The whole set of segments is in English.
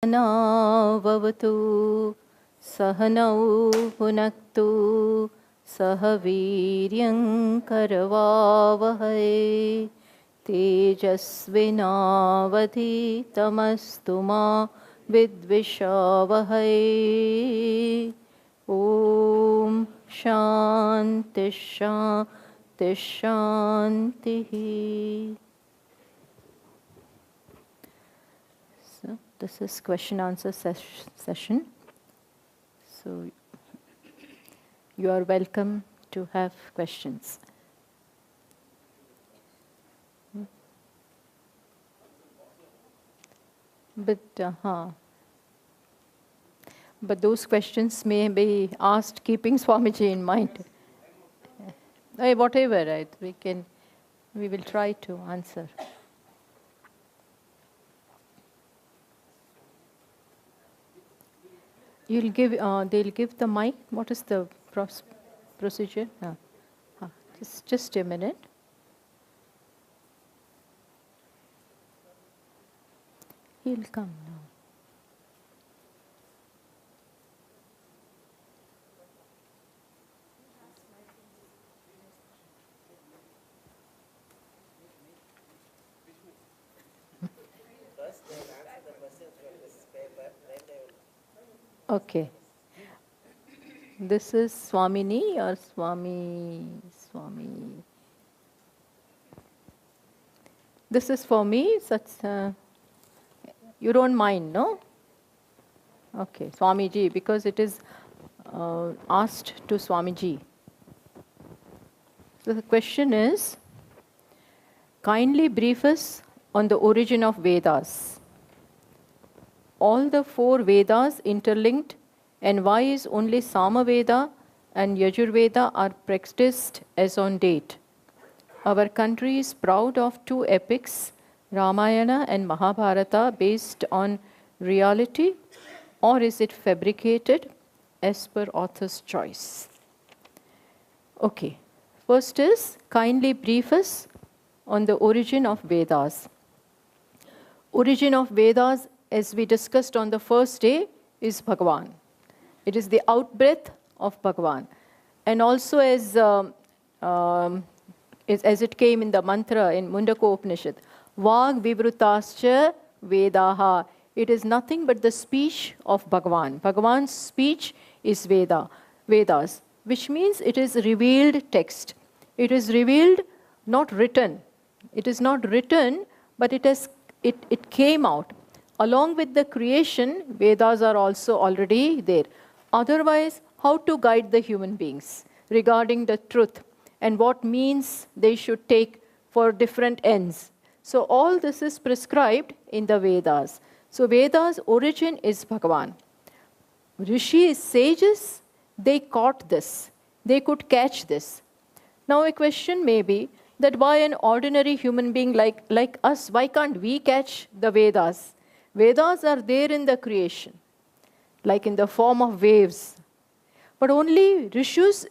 सहनाववतु सहनौ भुनक्तु सह वीर्यं करवावहै तेजस्विनावधीतमस्तु मा विद्विषावहै। ॐ शान्ति शान्ति शान्तिः। This is question answer session. So you are welcome to have questions. But those questions may be asked keeping Swamiji in mind. Whatever, right? We will try to answer. You'll give. They'll give the mic. What is the procedure? Just a minute. He'll come now. Okay. This is Swamini or Swami? This is for me. You don't mind, no? Okay, Swamiji, because it is asked to Swamiji. So the question is, kindly brief us on the origin of Vedas. All the four Vedas interlinked, and why is only Samaveda and Yajurveda are practiced as on date? Our country is proud of two epics, Ramayana and Mahabharata, based on reality, or is it fabricated as per author's choice? Okay, first is kindly brief us on the origin of Vedas. Origin of Vedas, as we discussed on the first day, is Bhagavan. It is the outbreath of Bhagavan. And also as it came in the mantra in Mundaka Upanishad, Vag Vivrutascha Vedaha. It is nothing but the speech of Bhagavan. Bhagavan's speech is Vedas, which means it is revealed text. It is revealed, not written. It is not written, but it came out. Along with the creation, Vedas are also already there. Otherwise, how to guide the human beings regarding the truth and what means they should take for different ends? So all this is prescribed in the Vedas. So Vedas' origin is Bhagavan. Rishis, sages, they caught this. They could catch this. Now a question may be that why an ordinary human being like us, why can't we catch the Vedas? Vedas are there in the creation, like in the form of waves. But only rishis,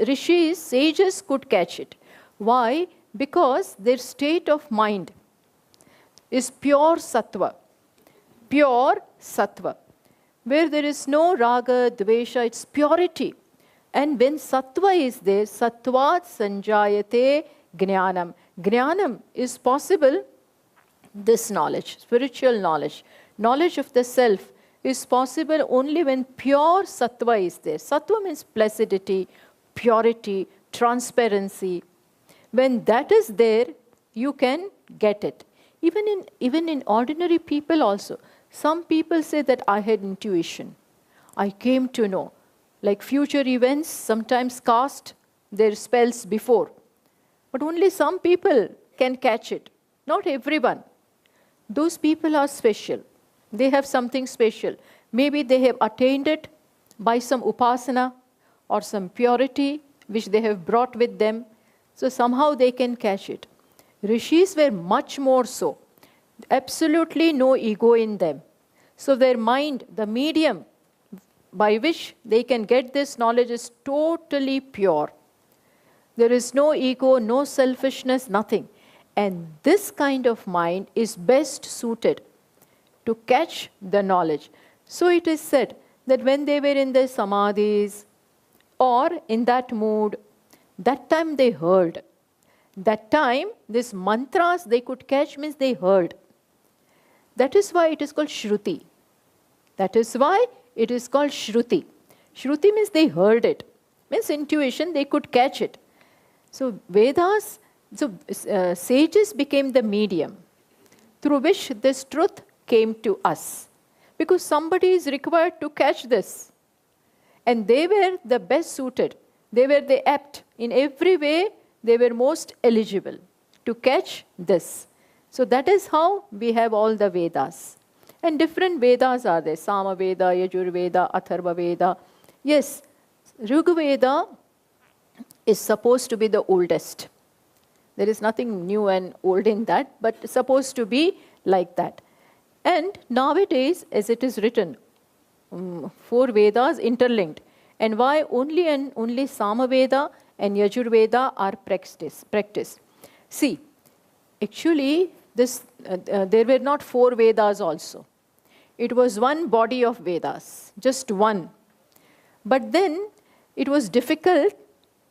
sages could catch it. Why? Because their state of mind is pure sattva. Pure sattva. Where there is no raga, dvesha, it's purity. And when sattva is there, sattvat sanjayate jnanam. Jnanam is possible, this knowledge, spiritual knowledge. Knowledge of the self is possible only when pure sattva is there. Sattva means placidity, purity, transparency. When that is there, you can get it. Even in ordinary people also. Some people say that I had intuition. I came to know. Like future events sometimes cast their spells before. But only some people can catch it. Not everyone. Those people are special. They have something special. Maybe they have attained it by some upasana or some purity which they have brought with them. So somehow they can catch it. Rishis were much more so. Absolutely no ego in them. So their mind, the medium by which they can get this knowledge is totally pure. There is no ego, no selfishness, nothing. And this kind of mind is best suited to catch the knowledge. So it is said that when they were in their samadhis or in that mood, that time they heard. That time, these mantras they could catch means they heard. That is why it is called Shruti. That is why it is called Shruti. Shruti means they heard it. Means intuition, they could catch it. So Vedas, sages became the medium through which this truth came to us. Because somebody is required to catch this. And they were the best suited. They were the apt. In every way, they were most eligible to catch this. So that is how we have all the Vedas. And different Vedas are there. Sama Veda, Yajur Veda, Atharva Veda. Yes, Rig Veda is supposed to be the oldest. There is nothing new and old in that, but it's supposed to be like that. And nowadays, as it is written, 4 Vedas interlinked. And why only and only Sama Veda and Yajur Veda are practiced? See, actually, there were not 4 Vedas also. It was one body of Vedas, just one. But then it was difficult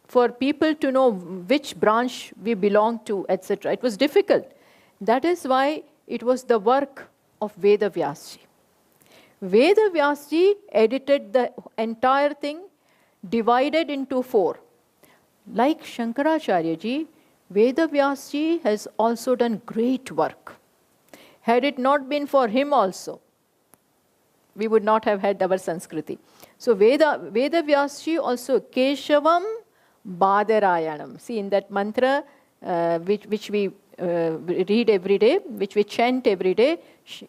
for people to know which branch we belong to, etc. It was difficult. That is why it was the work of Veda Vyasji. Veda Vyasji edited the entire thing, divided into 4. Like Shankaracharya ji, Veda Vyasji has also done great work. Had it not been for him also, we would not have had our Sanskriti. So Veda Vyasji also Keshavam Badarayanam. See, in that mantra which we read every day, which we chant every day,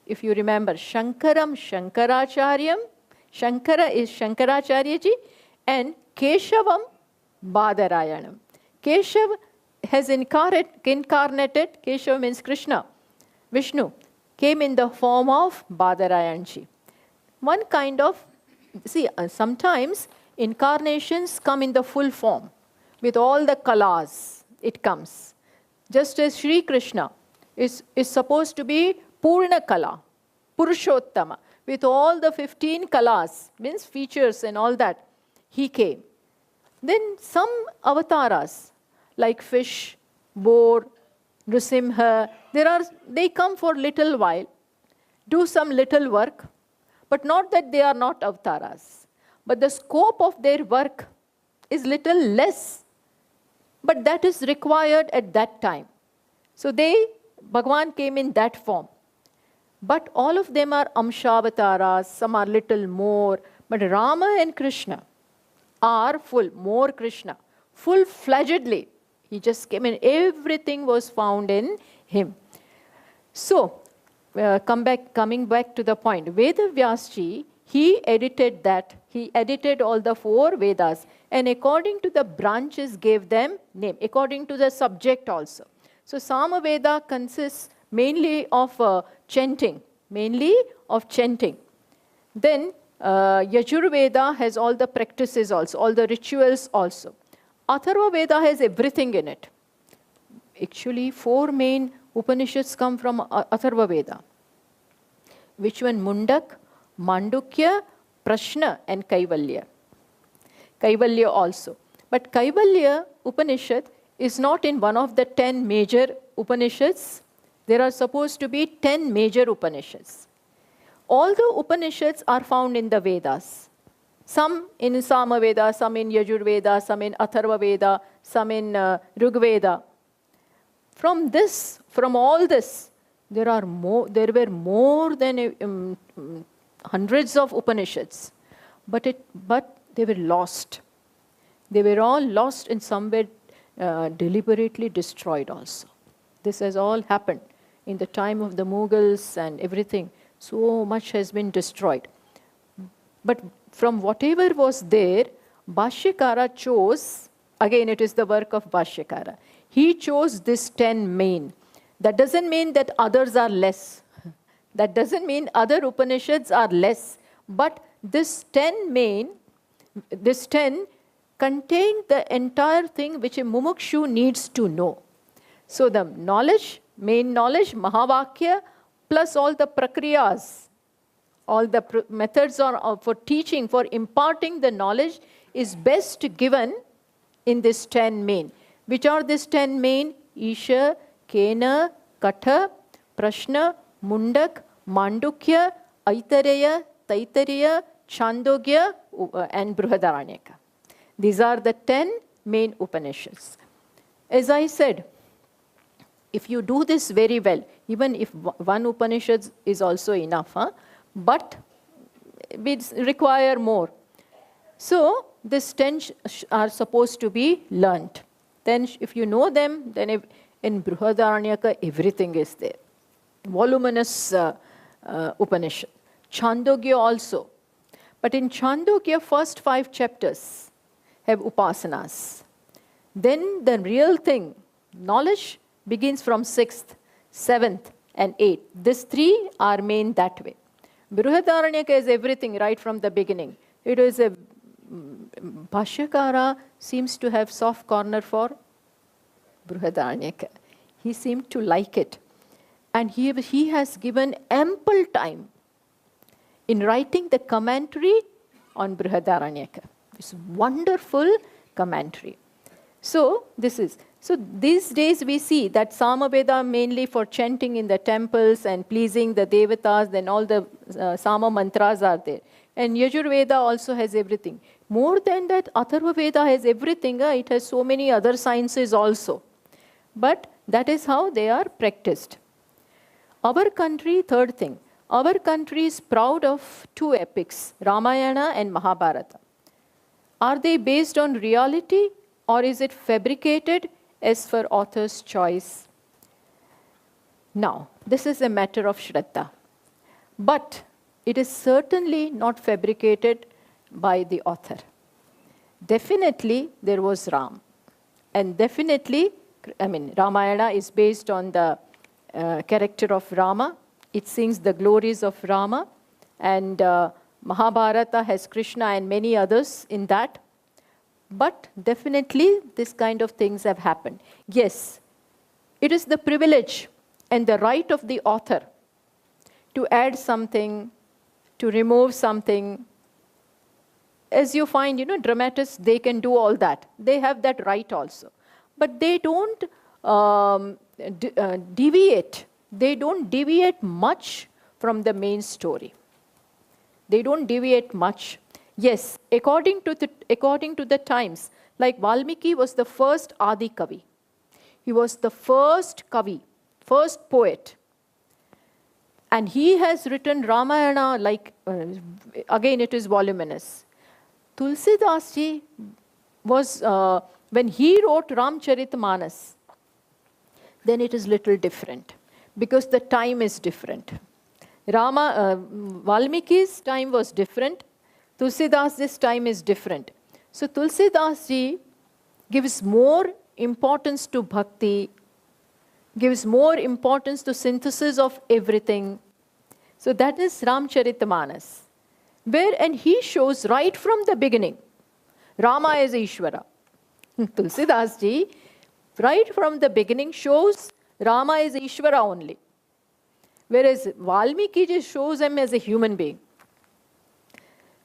if you remember, Shankaram Shankaracharyam, Shankara is Shankaracharya ji, and Keshavam Badarayanam. Keshav has incarnated, Keshav means Krishna, Vishnu, came in the form of Badarayan ji. One kind of, see, sometimes incarnations come in the full form, with all the kalas, it comes. Just as Sri Krishna is supposed to be Purna Kala, Purushottama, with all the 15 kalas, means features and all that, he came. Then some avatars, like fish, boar, Nrsimha, they come for little while, do some little work, but not that they are not avatars. But the scope of their work is little less, but that is required at that time. So Bhagavan came in that form. But all of them are Amshavataras, some are little more, but Rama and Krishna are more Krishna, full-fledgedly. He just came in, everything was found in him. So, coming back to the point, Veda Vyasji, he edited that. He edited all the 4 Vedas, and according to the branches gave them name, according to the subject also. So Sama Veda consists mainly of chanting, Then Yajur Veda has all the practices also, all the rituals also. Atharva Veda has everything in it. Actually, 4 main Upanishads come from Atharva Veda. Which one? Mundak, Mandukya, Prashna and Kaivalya. Kaivalya also. But Kaivalya Upanishad is not in one of the 10 major Upanishads. There are supposed to be 10 major Upanishads. All the Upanishads are found in the Vedas. Some in Sama Veda, some in Yajur Veda, some in Atharva Veda, some in Rig Veda. From all this, there were more than hundreds of Upanishads, but they were lost. They were all lost and somewhere deliberately destroyed also. This has all happened in the time of the Mughals and everything. So much has been destroyed. But from whatever was there, Bhashyakara chose, again it is the work of Bhashyakara. He chose this 10 main. That doesn't mean that others are less. That doesn't mean other Upanishads are less. But this 10 contain the entire thing which a mumukshu needs to know. So the knowledge, main knowledge, Mahavakya, plus all the prakriyas, all the methods for teaching, for imparting the knowledge is best given in this 10 main. Which are these 10 main? Isha, Kena, Katha, Prashna, Mundak, Mandukya, Aitareya, Taittiriya, Chandogya, and Brihadaranyaka. These are the 10 main Upanishads. As I said, if you do this very well, even if one Upanishad is also enough, but we require more. So, these 10 are supposed to be learnt. Then if you know them, then in Brihadaranyaka, everything is there. Voluminous Upanishad. Chandogya also. But in Chandogya, first 5 chapters have upasanas. Then the real thing, knowledge, begins from 6th, 7th, and 8th. These 3 are main that way. Brihadaranyaka is everything right from the beginning. It is a Bhashyakara seems to have soft corner for Brihadaranyaka. He seemed to like it. And he has given ample time in writing the commentary on Brihadaranyaka. It's wonderful commentary. So these days we see that Samaveda mainly for chanting in the temples and pleasing the devatas, then all the Sama mantras are there. And Yajurveda also has everything. More than that, Atharva Veda has everything. It has so many other sciences also. But that is how they are practiced. Our country, third thing, our country is proud of 2 epics, Ramayana and Mahabharata. Are they based on reality or is it fabricated as per author's choice? Now, this is a matter of Shraddha. But it is certainly not fabricated by the author. Definitely there was Ram. And definitely, Ramayana is based on the character of Rama. It sings the glories of Rama. And Mahabharata has Krishna and many others in that. But definitely this kind of things have happened. Yes, it is the privilege and the right of the author to add something, to remove something. As you find, dramatists, they can do all that. They have that right also. But they don't deviate. They don't deviate much from the main story. They don't deviate much. Yes, according to the times, like Valmiki was the first Adi Kavi. He was the first Kavi, first poet. And he has written Ramayana like, again it is voluminous. Tulsidas ji was, when he wrote Ramcharitmanas, then it is little different because the time is different. Valmiki's time was different. Tulsidas' time is different. So Tulsidas ji gives more importance to bhakti, gives more importance to synthesis of everything. So that is Ramcharitmanas. And he shows right from the beginning, Rama is Ishvara. Tulsidas ji, right from the beginning, shows Rama is Ishvara only. Whereas Valmiki ji shows him as a human being.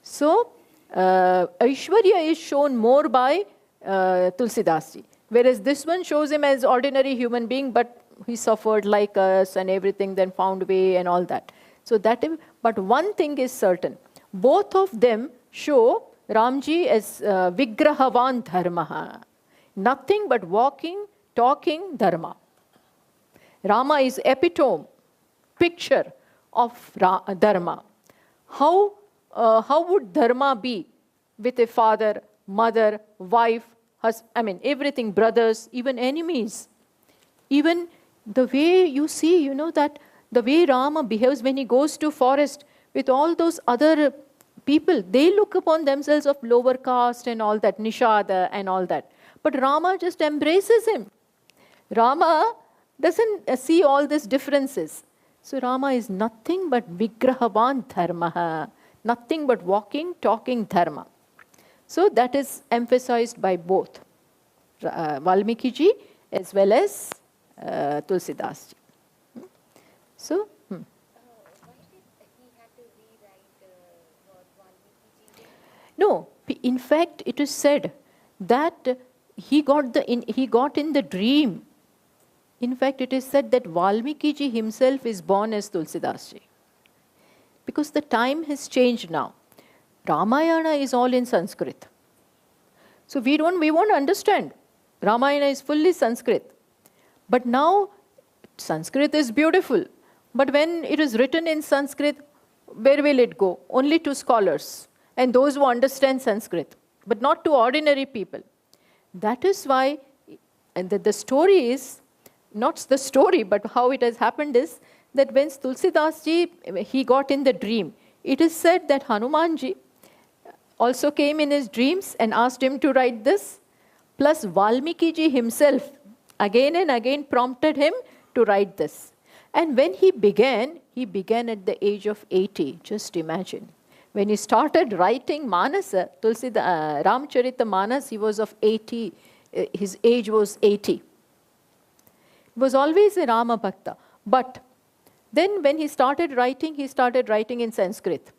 So, Aishwarya is shown more by Tulsidas ji. Whereas this one shows him as ordinary human being, but he suffered like us and everything, then found way and all that. So but one thing is certain. Both of them show Ramji as Vigrahavan Dharma. Nothing but walking, talking Dharma. Rama is epitome, picture of Dharma. How would Dharma be with a father, mother, wife, everything, brothers, even enemies? Even the way you see, that the way Rama behaves when he goes to forest with all those other people, they look upon themselves of lower caste and all that, Nishada and all that. But Rama just embraces him. Rama doesn't see all these differences. So Rama is nothing but Vigrahavan Dharma. Nothing but walking, talking Dharma. So that is emphasized by both Valmiki ji as well as Tulsidas ji. So, why did he have to rewrite No, in fact, it is said that he got in the dream. In fact, it is said that Valmiki ji himself is born as Tulsidas ji. Because the time has changed now. Ramayana is all in Sanskrit. So we won't understand. Ramayana is fully Sanskrit. But now, Sanskrit is beautiful. But when it is written in Sanskrit, where will it go? Only to scholars and those who understand Sanskrit, but not to ordinary people. That is why, and the story is, not the story, but how it has happened is, that when Tulsidas ji, he got in the dream, it is said that Hanuman ji also came in his dreams and asked him to write this, plus Valmiki ji himself again and again prompted him to write this. And when he began at the age of 80, just imagine. When he started writing Manasa, Ramcharita Manas, he was of 80, his age was 80. He was always a Rama Bhakta. But then when he started writing in Sanskrit.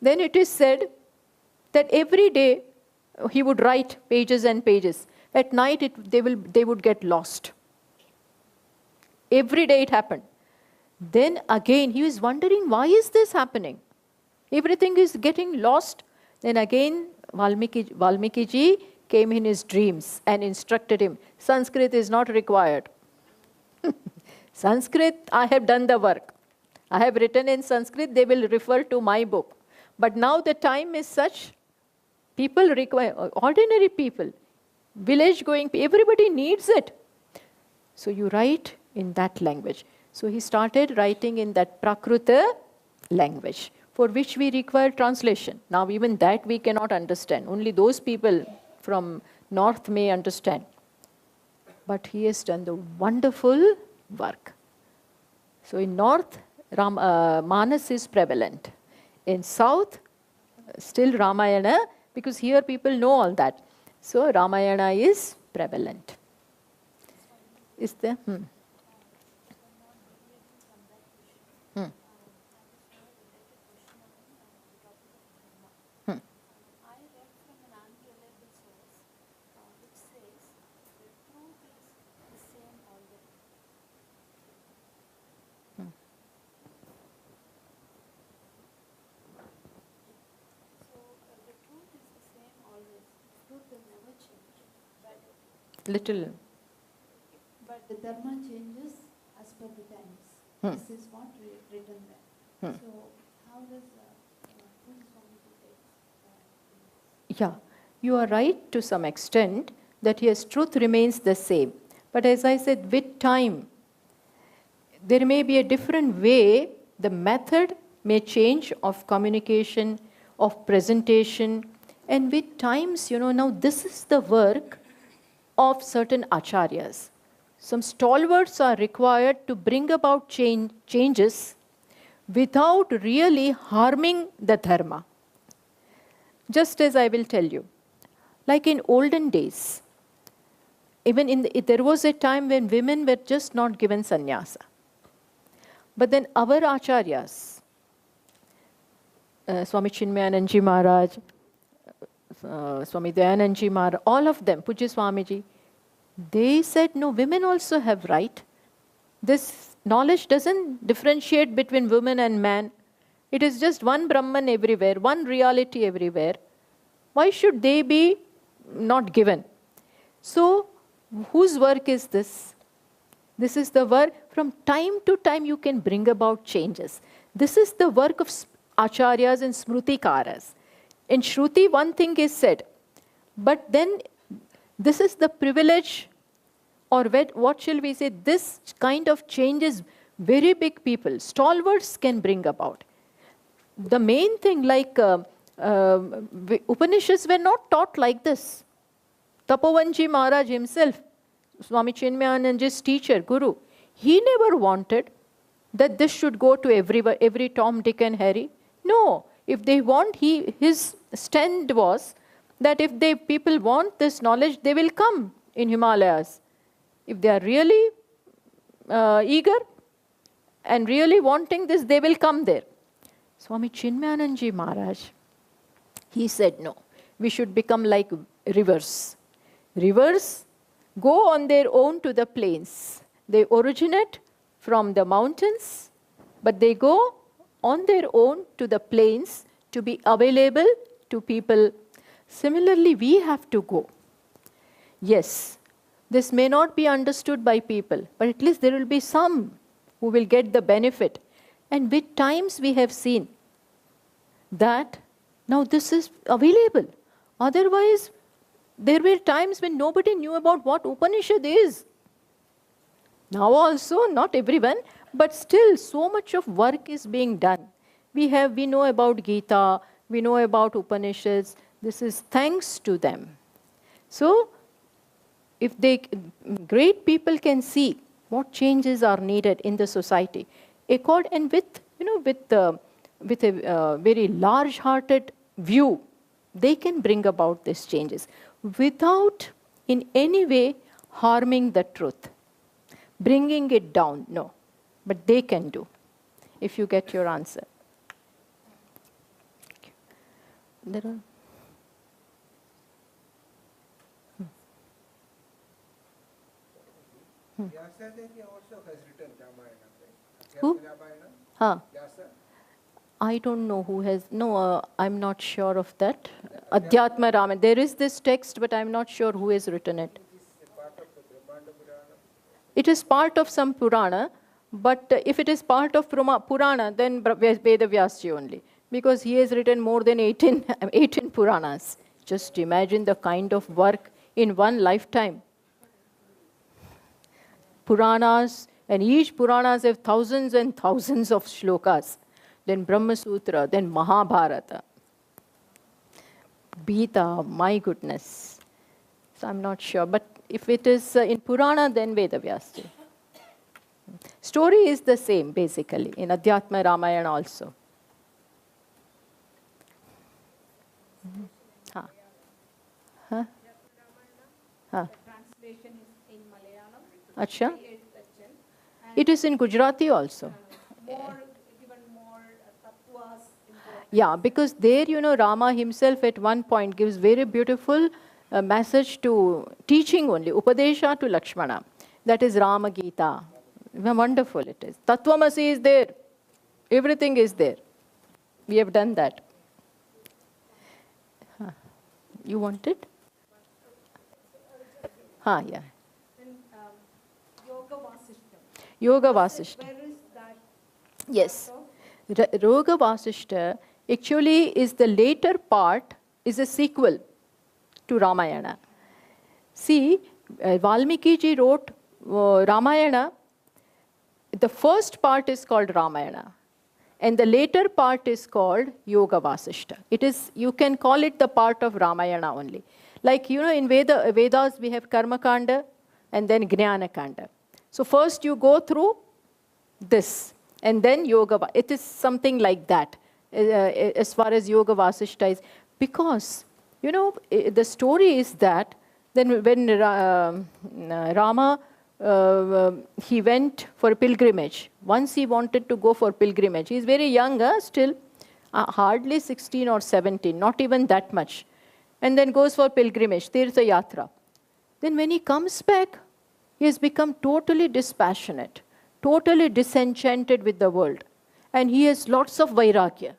Then it is said that every day he would write pages and pages. At night they would get lost. Every day it happened. Then again he was wondering, why is this happening? Everything is getting lost. Then again Valmiki ji came in his dreams and instructed him, Sanskrit is not required. Sanskrit, I have done the work. I have written in Sanskrit, they will refer to my book. But now the time is such, people require, ordinary people, village going, everybody needs it. So you write in that language. So he started writing in that Prakruta language, for which we require translation. Now even that we cannot understand. Only those people from north may understand. But he has done the wonderful work. So in north, Manas is prevalent. In south, still Ramayana, because here people know all that. So Ramayana is prevalent. Is there? Little. But the dharma changes as per the times. This is what written there. So how does cl1-Swami take? Yeah, you are right to some extent that yes, truth remains the same. But as I said, with time, there may be a different way, the method may change of communication, of presentation, and with times, now this is the work of certain acharyas. Some stalwarts are required to bring about changes without really harming the dharma. Just as I will tell you, like in olden days, even there was a time when women were just not given sannyasa. But then our acharyas, Swami Chinmayananji Maharaj, Swami Dayananji Maharaj, all of them, Pujya Swamiji, they said, no, women also have right. This knowledge doesn't differentiate between women and man. It is just one Brahman everywhere, one reality everywhere. Why should they be not given? So, whose work is this? This is the work, from time to time you can bring about changes. This is the work of acharyas and smrutikaras. In Shruti, one thing is said, but then this is the privilege, or what shall we say, this kind of changes very big people, stalwarts can bring about. The main thing, like Upanishads were not taught like this. Tapovanji Maharaj himself, Swami Chinmayananji's teacher, Guru, he never wanted that this should go to every Tom, Dick and Harry. No, if they want, his stand was that if people want this knowledge, they will come in Himalayas. If they are really eager and really wanting this, they will come there. Swami Chinmayananji Maharaj, he said, no, we should become like rivers. Rivers go on their own to the plains. They originate from the mountains, but they go on their own to the plains to be available to people. Similarly, we have to go. Yes, this may not be understood by people, but at least there will be some who will get the benefit. And with times we have seen that now this is available. Otherwise, there were times when nobody knew about what Upanishad is. Now also, not everyone, but still so much of work is being done. We know about Gita, we know about Upanishads. This is thanks to them. So, if great people can see what changes are needed in the society, and with a very large-hearted view, they can bring about these changes without in any way harming the truth, bringing it down, no. But they can do, if you get your answer. There are... Vyasa also has written Ramayana, right? Who? Huh. Vyasa? I don't know who has... No, I'm not sure of that. Adhyatma Ramayana. There is this text, but I'm not sure who has written it. It is part of the Brahmanda Purana. It is part of some Purana, but if it is part of Purana, then Veda Vyasji only. Because he has written more than 18 Puranas. Just imagine the kind of work in one lifetime. Puranas, and each Puranas have thousands and thousands of shlokas. Then Brahma Sutra, then Mahabharata. Gita, my goodness. So I'm not sure. But if it is in Purana, then Veda Vyasji. Story is the same, basically, in Adhyatma Ramayana also. Huh. Huh? Huh. Translation is in Malayalam. Acha? It is in Gujarati also. Given more tattvas. Yeah, because there, Rama himself at one point gives very beautiful message to teaching only, Upadesha to Lakshmana. That is Rama Gita. Wonderful it is. Tattvamasi is there. Everything is there. We have done that. Huh. You want it? Yeah. Then Yoga Vasishta. Yoga Vasishta. Where is that? Yes. Yoga Vasishta actually is the later part, is a sequel to Ramayana. See, Valmiki ji wrote Ramayana. The first part is called Ramayana, and the later part is called Yoga Vasishta. You can call it the part of Ramayana only. Like, in Vedas we have Karma Kanda and then Jnana Kanda. So first you go through this, and then Yoga. It is something like that, as far as Yoga Vasishta is. Because, the story is that then when Rama, he went for a pilgrimage. Once he wanted to go for pilgrimage. He's very young, still, hardly 16 or 17, not even that much. And then goes for pilgrimage, Tirtha Yatra. Then when he comes back, he has become totally dispassionate, totally disenchanted with the world. And he has lots of vairagya.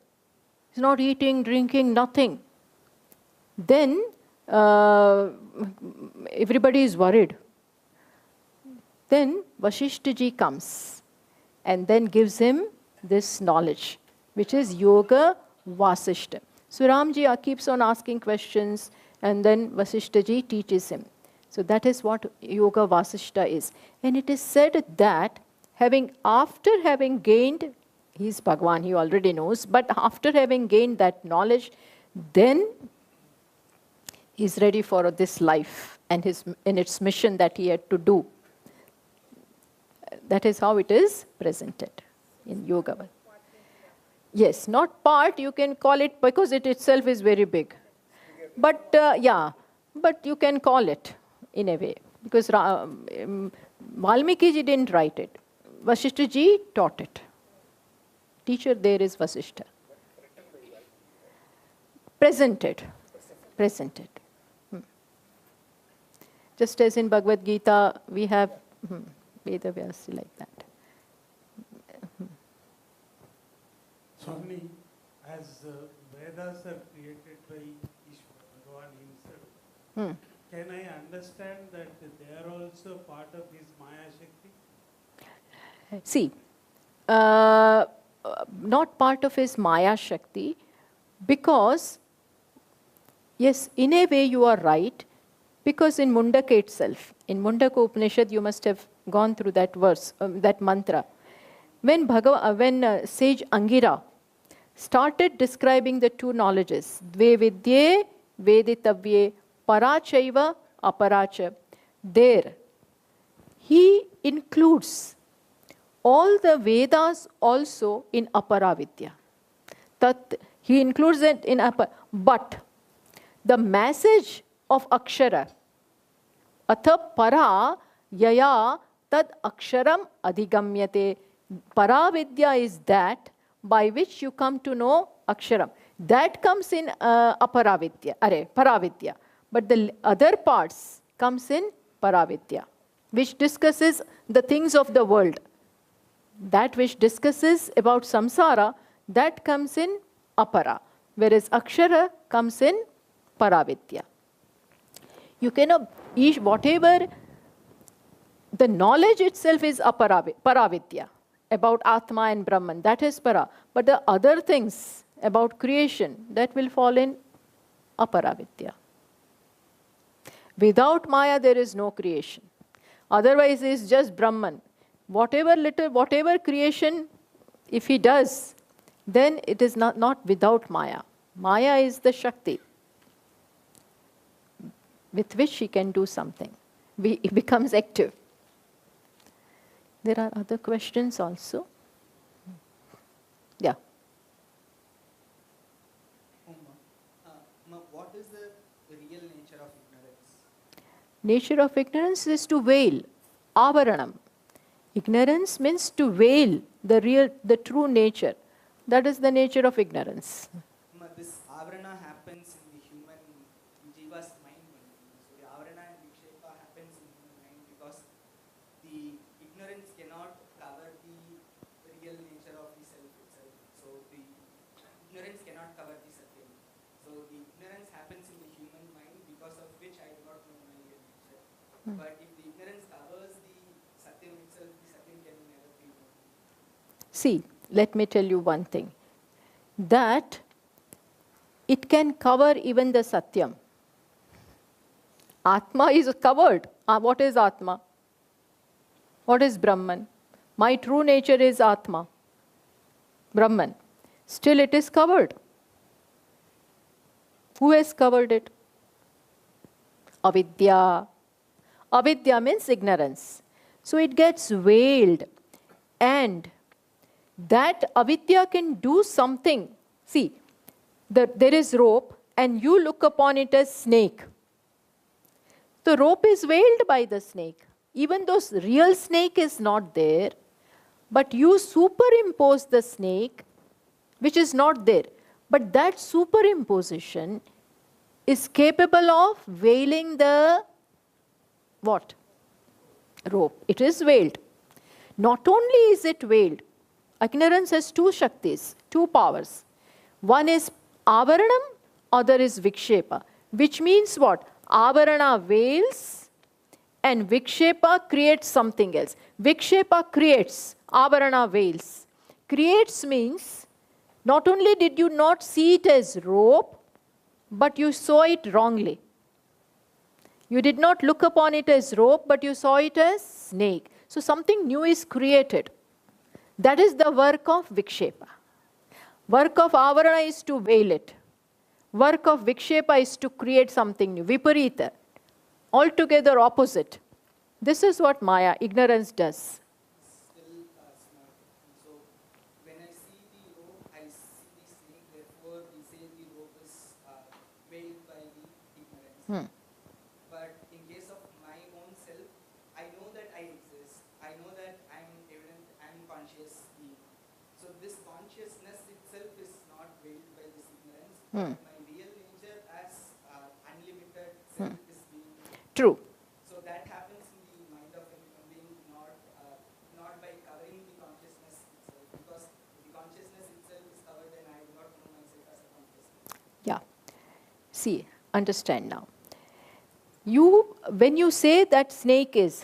He's not eating, drinking, nothing. Then everybody is worried. Then Vasishta ji comes and then gives him this knowledge, which is Yoga Vasishta. So Ramji keeps on asking questions, and then Vasishta ji teaches him. So that is what Yoga Vasishta is. And it is said that after having gained, he's Bhagwan, he already knows, but after having gained that knowledge, then he's ready for this life and its mission that he had to do. That is how it is presented in Yoga. Yes, not part, you can call it, because it itself is very big. But but you can call it in a way, because Valmiki ji didn't write it. Vasishta ji taught it. Teacher there is Vasishta. Presented. presented. Just as in Bhagavad Gita, we have Veda Vyasa like that. Swami, as Vedas are created by Ishvara, Bhagavan himself, can I understand that they are also part of his Maya Shakti? See, not part of his Maya Shakti, because, yes, in a way you are right, because in Mundaka itself, in Mundaka Upanishad, you must have gone through that verse, that mantra. When sage Angira started describing the two knowledges, Dve Vidye, Veditavye, Parachaiva, Aparacha, there he includes all the Vedas also in Aparavidya. That he includes it in but the message of Akshara, Atha Para Yaya Tad Aksharam Adhigamyate. Paravidya is that by which you come to know Aksharam. That comes in Paravidya. But the other parts comes in Paravidya, which discusses the things of the world. That which discusses about samsara, that comes in Apara, whereas Akshara comes in Paravidya. You cannot, whatever, the knowledge itself is Paravidya, about Atma and Brahman, that is Para. But the other things about creation, that will fall in Aparavidya. Without Maya, there is no creation. Otherwise, it is just Brahman. Whatever creation, if he does, then it is not without Maya. Maya is the Shakti with which he can do something. He becomes active. There are other questions also. Yeah. What is the real nature of ignorance? Nature of ignorance is to veil, avaranam. Ignorance means to veil the true nature. That is the nature of ignorance. This avarana happens in the human jiva's mind. So the avarana and vikshepa happens in the human mind because the ignorance cannot cover the real nature of the self itself. So the ignorance cannot cover the satyam. So the ignorance happens in the human mind because of which I do not know my real nature. But if the ignorance covers the satyam itself, the satyam can never be known. See, let me tell you one thing. That it can cover even the satyam. Atma is covered. What is Atma? What is Brahman? My true nature is Atma, Brahman. Still it is covered. Who has covered it? Avidya. Avidya means ignorance. So it gets veiled. And that avidya can do something. See, there is rope and you look upon it as snake. The rope is veiled by the snake. Even though real snake is not there, but you superimpose the snake, which is not there. But that superimposition is capable of veiling the what? Rope. It is veiled. Not only is it veiled, ignorance has two shaktis, two powers. One is avaranam, other is vikshepa. Which means what? Avarana veils and vikshepa creates something else. Vikshepa creates, avarana veils. Creates means not only did you not see it as rope, but you saw it wrongly. You did not look upon it as rope, but you saw it as snake. So something new is created. That is the work of vikshepa. Work of avarana is to veil it. Work of vikshepa is to create something new. Viparita. Altogether opposite. This is what Maya, ignorance, does. Still smart. So when I see the rope, I see the snake. Therefore, we say the rope is veiled by the ignorance. But in case of my own self, I know that I exist. I know that I'm evident, I'm conscious being. So this consciousness itself is not veiled by this ignorance. But my real nature as True. So that happens in the mind of a human being, not by covering the consciousness itself. Because if the consciousness itself is covered, then I do not know myself as a consciousness. Yeah. See, understand now. When you say that snake is,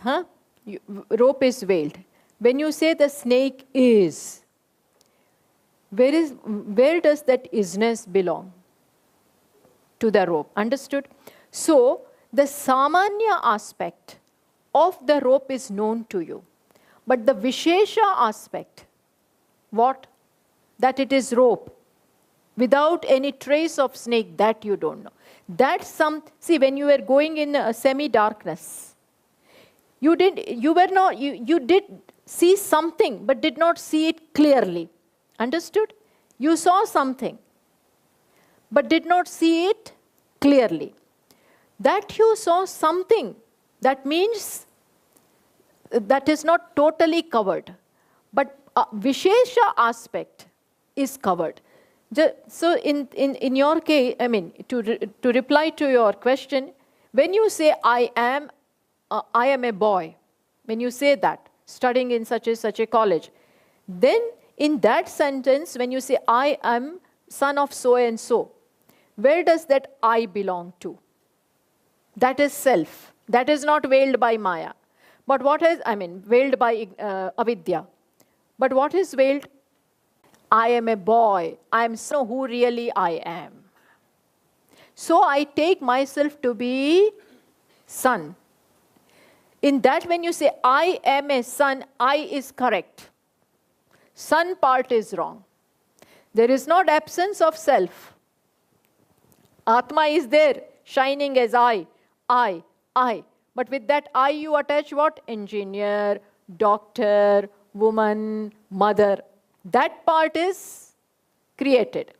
rope is veiled. When you say the snake is, where does that isness belong? To the rope. Understood? So, the samanya aspect of the rope is known to you. But the vishesha aspect, what? That it is rope, without any trace of snake, that you don't know. See, when you were going in a semi-darkness, you did see something, but did not see it clearly. Understood? You saw something, but did not see it clearly. That you saw something, that means that is not totally covered, but vishesha aspect is covered. So in your case, I mean, to reply to your question, when you say I am a boy, when you say that, studying in such a college, then in that sentence, when you say I am son of so and so, where does that I belong to? That is self. That is not veiled by Maya. But veiled by avidya. But what is veiled? I am a boy. I am so who really I am. So I take myself to be son. In that, when you say I am a son, I is correct. Son part is wrong. There is not absence of self. Atma is there, shining as I. But with that I you attach what? Engineer, doctor, woman, mother. That part is created.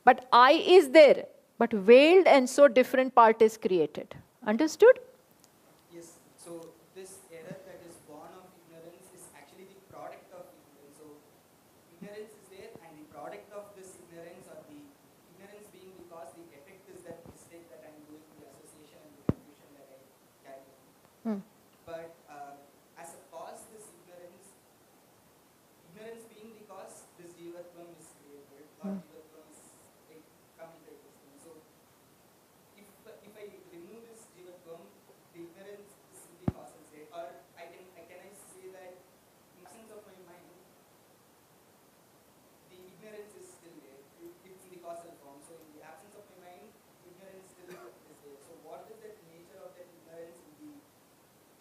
But I is there, but veiled and so different part is created. Understood? Yes. So this error that is born of ignorance is actually the product of ignorance. So ignorance is there, and the product of this ignorance, or the ignorance being the cause, the effect is that mistake that I'm doing, the association and the confusion that I carry on. But as a cause, this ignorance being the cause, this jivatvam is created, or jivatvam is come into existence. So if I remove this jivatvam, the ignorance is simply causal state. Or can I say that in the absence of my mind, the ignorance is still there. It's in the causal form. So in the absence of my mind, ignorance still is there. So what is the nature of that ignorance in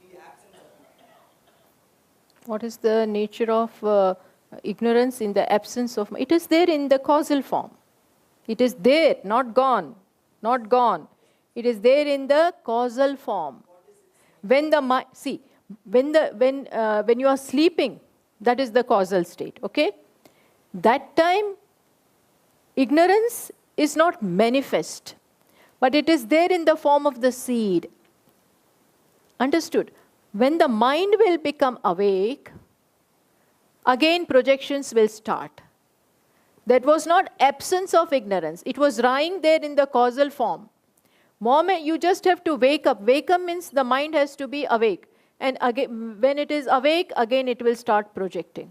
the absence of mind? What is the nature of ignorance in the absence of? It is there in the causal form. It is there, not gone, not gone. It is there in the causal form. When the mind, see, when you are sleeping, that is the causal state. Okay, that time ignorance is not manifest, but it is there in the form of the seed. Understood? When the mind will become awake, again projections will start. That was not absence of ignorance. It was lying there in the causal form. Moment you just have to wake up. Wake up means the mind has to be awake. And again, when it is awake, again it will start projecting.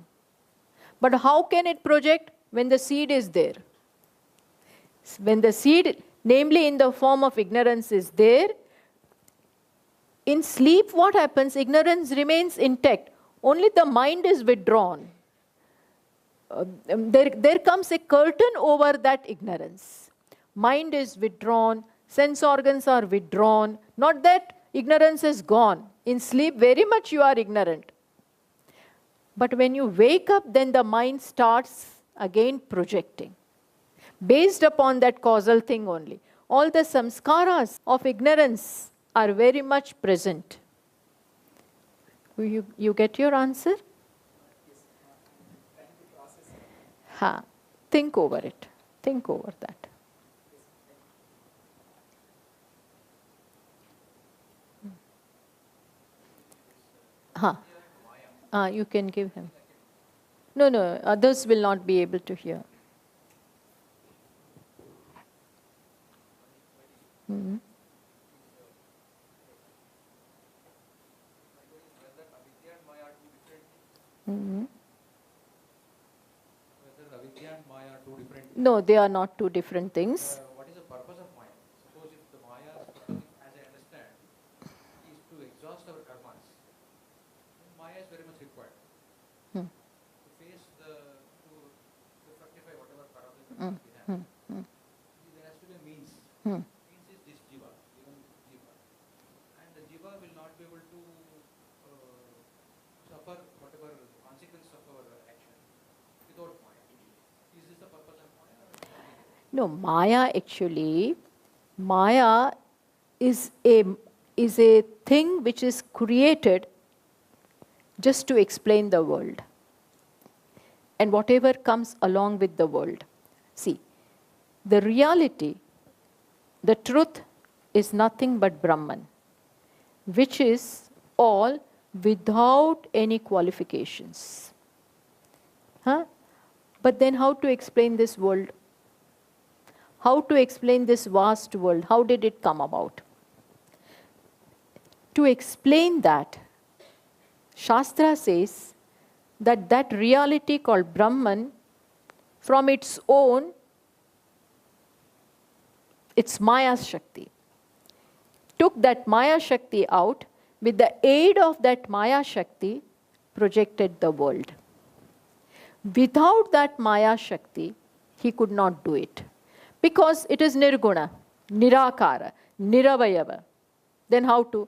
But how can it project? When the seed is there. When the seed, namely in the form of ignorance, is there, in sleep what happens? Ignorance remains intact. Only the mind is withdrawn. There comes a curtain over that ignorance. Mind is withdrawn, sense organs are withdrawn. Not that ignorance is gone. In sleep, very much you are ignorant. But when you wake up, then the mind starts again projecting. Based upon that causal thing only. All the samskaras of ignorance are very much present. You get your answer? Think over it. Think over that. You can give him. No, others will not be able to hear. No, they are not two different things. What is the purpose of Maya? Suppose if the Maya's purpose, as I understand, is to exhaust our karmas, then Maya is very much required. To face to fructify whatever karma we have. There has to be a means. Means is this jiva, even jiva. And the jiva will not be able to suffer whatever consequence of our action without Maya. Is this the purpose of Maya? No, Maya actually, Maya is a thing which is created just to explain the world and whatever comes along with the world. See, the reality, the truth is nothing but Brahman, which is all without any qualifications. But then how to explain this world? How to explain this vast world? How did it come about? To explain that, Shastra says that that reality called Brahman, from its own, it's Maya Shakti, took that Maya Shakti out, with the aid of that Maya Shakti, projected the world. Without that Maya Shakti, he could not do it. Because it is nirguna, nirakara, niravayava. Then how to?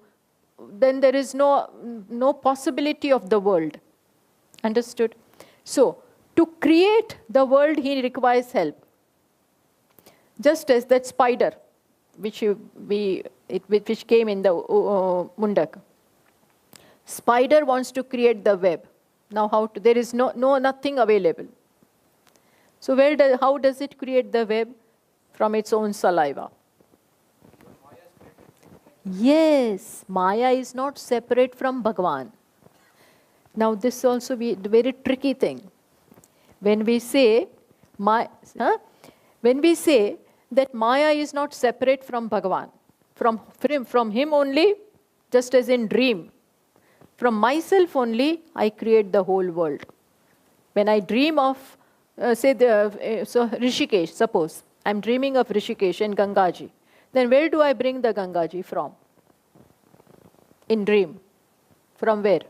Then there is no possibility of the world. Understood? So, to create the world, he requires help. Just as that spider, which came in the Mundak. Spider wants to create the web. Now how to? There is nothing available. So how does it create the web? From its own saliva. Yes, Maya is not separate from Bhagavan. Now this also be the very tricky thing. When we say that Maya is not separate from Bhagavan, from him only, just as in dream, from myself only, I create the whole world. When I dream of, Rishikesh, suppose, I'm dreaming of Rishikesh and Gangaji. Then where do I bring the Gangaji from? In dream. From where?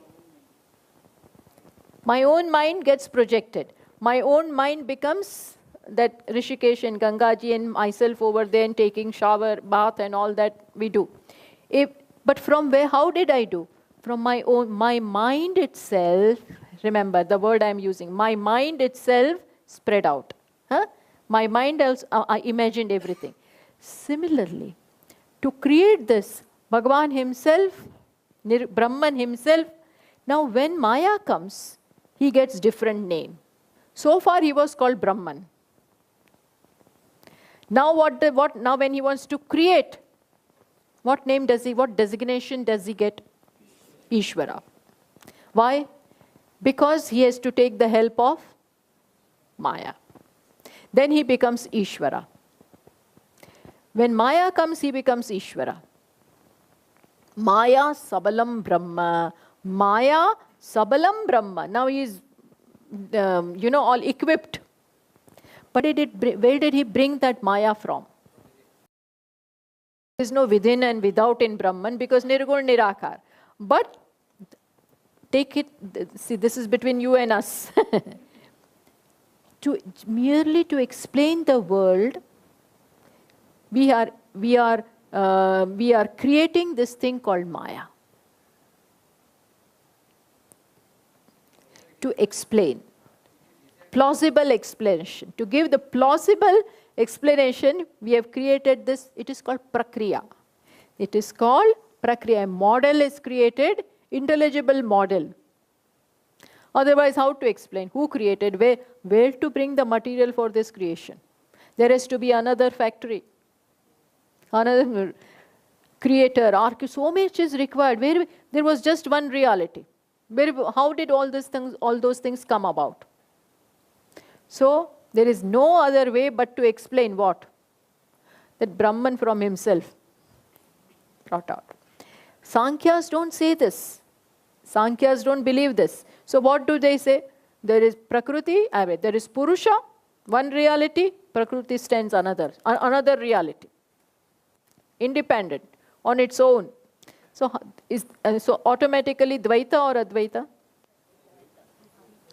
My own mind gets projected. My own mind becomes that Rishikesh and Gangaji and myself over there and taking shower, bath and all that we do. But from where, how did I do? From my mind itself, remember the word I'm using, my mind itself spread out. My mind else, I imagined everything. Similarly, to create this, Bhagavan himself, Brahman himself, now when Maya comes, he gets different name. So far he was called Brahman. Now now when he wants to create, what designation does he get? Ishvara. Why? Because he has to take the help of Maya. Then he becomes Ishvara. When Maya comes, he becomes Ishvara. Maya Sabalam Brahma. Maya Sabalam Brahma. Now he is, all equipped. But where did he bring that Maya from? There is no within and without in Brahman because Nirgun Nirakar. But take it, see, this is between you and us. Merely to explain the world, we are creating this thing called Maya. To explain. Plausible explanation. To give the plausible explanation, we have created this, it is called Prakriya. It is called Prakriya. A model is created, intelligible model. Otherwise, how to explain? Who created? Where to bring the material for this creation? There has to be another factory, another creator, architect. So much is required. Where there was just one reality. How did all those things come about? So there is no other way but to explain what? That Brahman from himself brought out. Sankhyas don't say this. Sankhyas don't believe this. So what do they say? There is Prakriti, there is Purusha. One reality, Prakriti stands another reality. Independent, on its own. So, so automatically Dvaita or Advaita?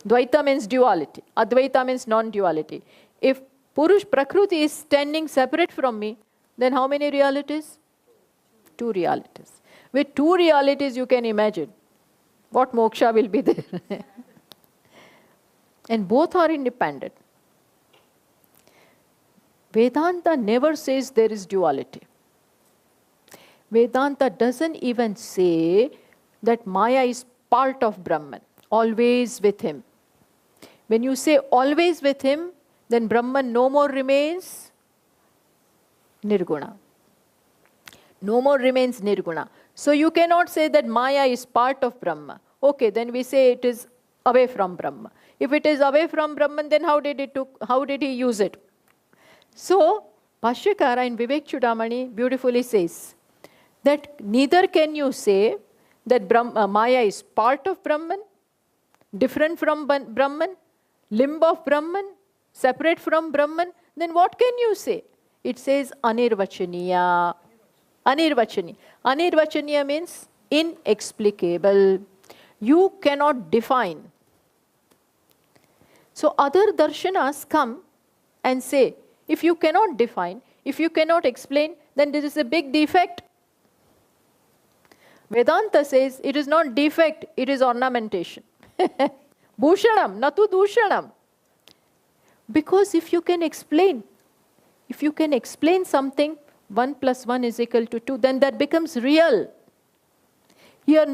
Dvaita means duality. Advaita means non-duality. If Prakriti is standing separate from me, then how many realities? Two realities. With two realities you can imagine what moksha will be there. And both are independent. Vedanta never says there is duality. Vedanta doesn't even say that Maya is part of Brahman, always with him. When you say always with him, then Brahman no more remains Nirguna. No more remains Nirguna. So you cannot say that Maya is part of Brahma. Okay, then we say it is away from Brahma. If it is away from Brahman, then how did he use it? So, Bhashyakara in Vivek Chudamani beautifully says that neither can you say that Maya is part of Brahman, different from Brahman, limb of Brahman, separate from Brahman. Then what can you say? It says Anirvachaniya. Anirvachaniya. Anirvachaniya means inexplicable. You cannot define. So other darshanas come and say, if you cannot define, if you cannot explain, then this is a big defect. Vedanta says it is not defect, it is ornamentation. Bhushanam, natu dushanam. Because if you can explain something, 1 + 1 is equal to 2, then that becomes real. Here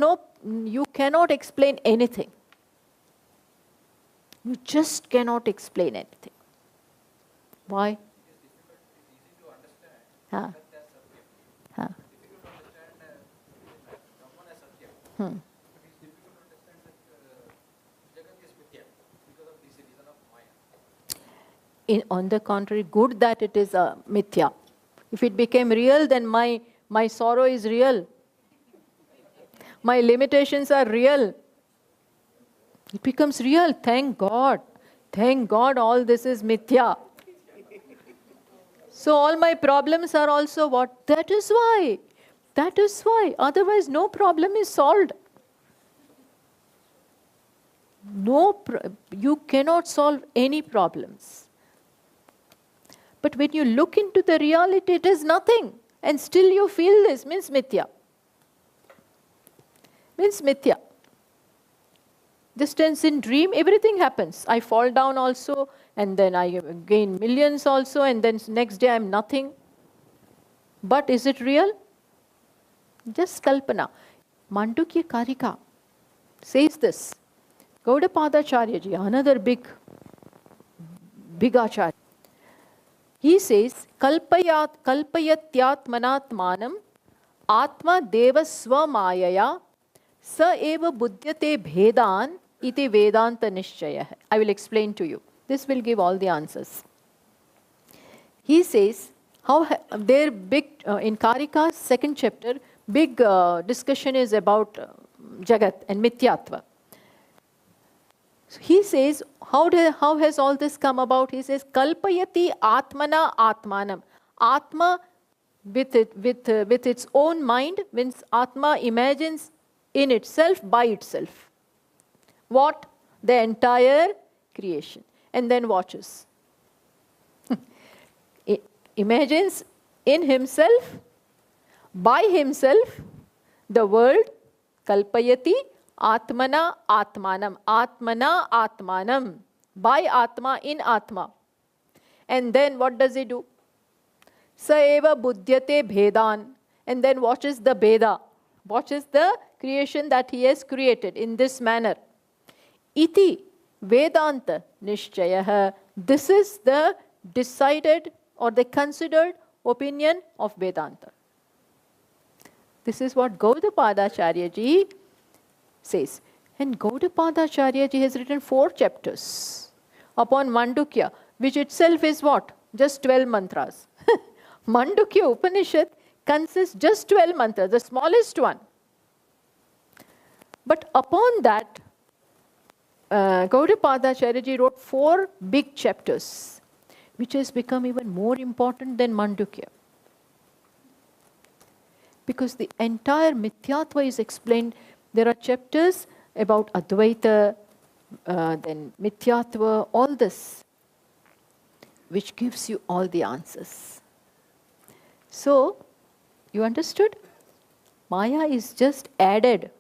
you cannot explain anything. You just cannot explain anything. Why? It is difficult, it is easy to understand that they are Satyam. Difficult to understand Brahman as Satyam. It is difficult to understand that Jagat is Mithya because of this reason of Maya. On the contrary, good that it is a mithya. If it became real, then my sorrow is real. My limitations are real. It becomes real. Thank God. Thank God all this is mithya. So all my problems are also what? That is why. That is why. Otherwise no problem is solved. You cannot solve any problems. But when you look into the reality, it is nothing. And still you feel this, means mithya. Means mithya. Just as in dream, everything happens. I fall down also, and then I gain millions also, and then next day I'm nothing. But is it real? Just kalpana. Mandukya Karika says this. Gaudapadacharya ji, another big acharya. He says, Kalpayatyatmanatmanam Atma Deva Swamayaya Sa eva buddhyate bhedan iti Vedanta nishchaya. I will explain to you. This will give all the answers. He says, their big, in Karika's 2nd chapter, big discussion is about Jagat and Mithyatva. So he says, how has all this come about? He says, Kalpayati Atmana Atmanam. Atma with its own mind, means Atma imagines in itself, by itself. What? The entire creation. And then watches. It imagines in himself, by himself, the world, Kalpayati Atmana Atmanam. Atmana Atmanam. By Atma, in Atma. And then what does he do? Sa eva buddhyate bhedan. And then watches the Bheda. Watches the creation that he has created in this manner. Iti Vedanta nishchayaha. This is the decided or the considered opinion of Vedanta. This is what Gaudapadacharya ji says. And Gaudapadacharya ji has written 4 chapters upon Mandukya, which itself is what? Just 12 mantras. Mandukya Upanishad consists just 12 mantras, the smallest one. But upon that, Gaudapadacharya ji wrote 4 big chapters. which has become even more important than Mandukya. Because the entire Mithyatva is explained. There are chapters about Advaita, then Mithyatva, all this, which gives you all the answers. So, you understood? Maya is just added,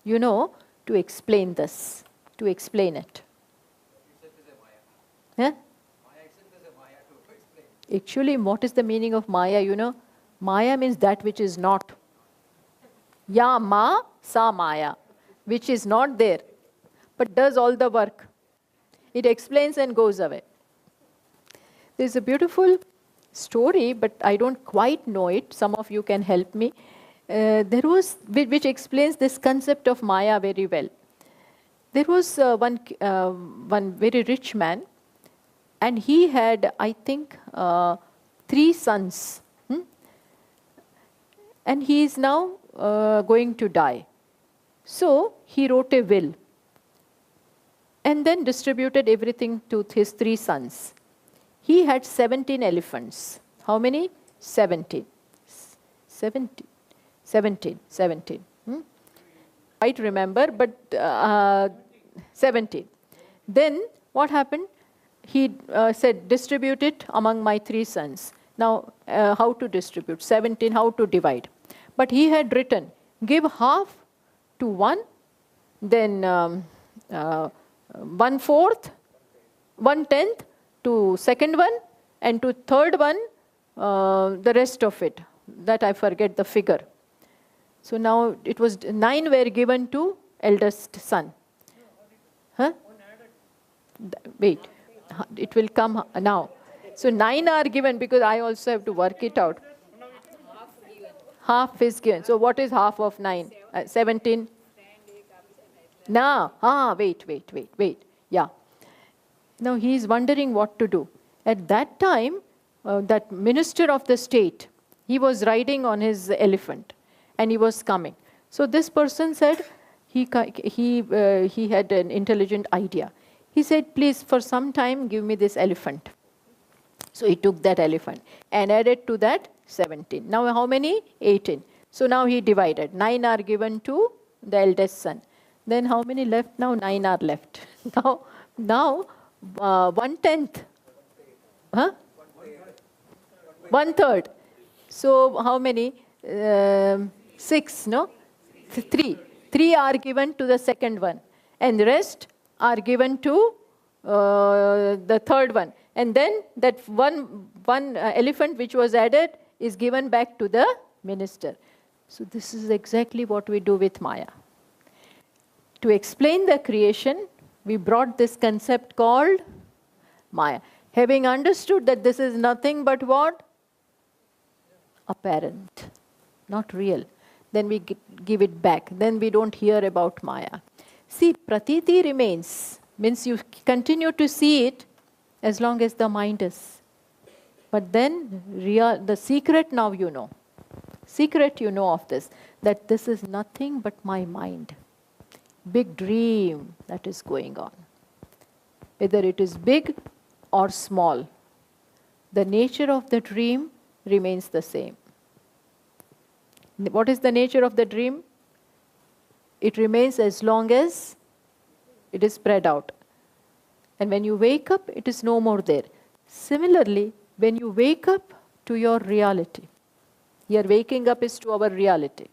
to explain this, to explain it. Huh? Actually, what is the meaning of Maya, Maya means that which is not. Ya ma, sa Maya, which is not there, but does all the work. It explains and goes away. There's a beautiful story, but I don't quite know it. Some of you can help me. Which explains this concept of Maya very well. There was one very rich man, and he had, I think, 3 sons. And he is now going to die. So he wrote a will and then distributed everything to his 3 sons. He had 17 elephants. How many? 17. 17. 17. I don't remember, but 17. Then what happened? He said, distribute it among my 3 sons. Now, how to distribute? 17, how to divide? But he had written, give half to one, then 1/4, 1/10 to second one, and to third one, the rest of it. That I forget the figure. So now it was 9 were given to eldest son. Huh? Wait, it will come now. So 9 are given because I also have to work it out. Half is given. So what is half of 9? 17? No. Wait. Yeah. Now he is wondering what to do. At that time, that minister of the state, he was riding on his elephant and he was coming. So this person said, he had an intelligent idea. He said, please, for some time, give me this elephant. So he took that elephant and added to that 17. Now how many? 18. So now he divided. 9 are given to the eldest son. Then how many left? Now 9 are left. Now 1/10. Huh? 1/3. So how many? 6, no? 3. 3 are given to the second one. And the rest are given to the third one. And then that one elephant which was added is given back to the minister. So this is exactly what we do with Maya. To explain the creation, we brought this concept called Maya. Having understood that this is nothing but what? Apparent, not real. Then we give it back. Then we don't hear about Maya. See, pratiti remains. Means you continue to see it as long as the mind is. But then the secret now you know. Secret you know of this. That this is nothing but my mind. Big dream that is going on. Whether it is big or small, the nature of the dream remains the same. What is the nature of the dream? It remains as long as it is spread out. And when you wake up, it is no more there. Similarly, when you wake up to your reality, your waking up is to our reality.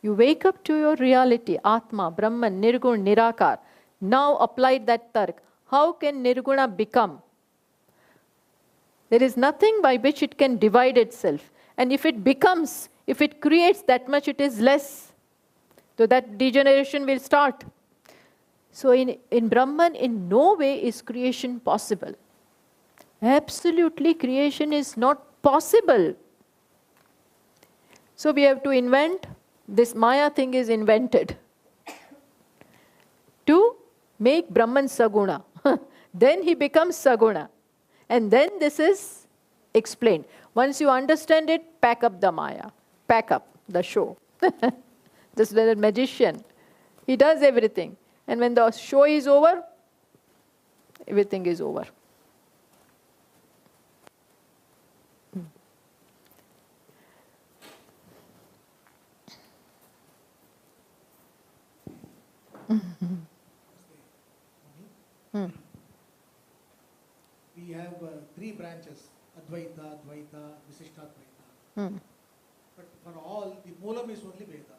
You wake up to your reality, Atma, Brahman, Nirgun, Nirakar. Now apply that tark. How can Nirguna become? There is nothing by which it can divide itself. And if it becomes, if it creates that much, it is less. So that degeneration will start. So in Brahman, in no way is creation possible. Absolutely, creation is not possible. So we have to invent. This Maya thing is invented to make Brahman Saguna. Then he becomes Saguna. And then this is explained. Once you understand it, pack up the Maya. Pack up the show. Just like a magician. He does everything. And when the show is over, everything is over. branches, Advaita, Dvaita, Visishtadvaita. Hmm. But for all, the Moolam is only Veda.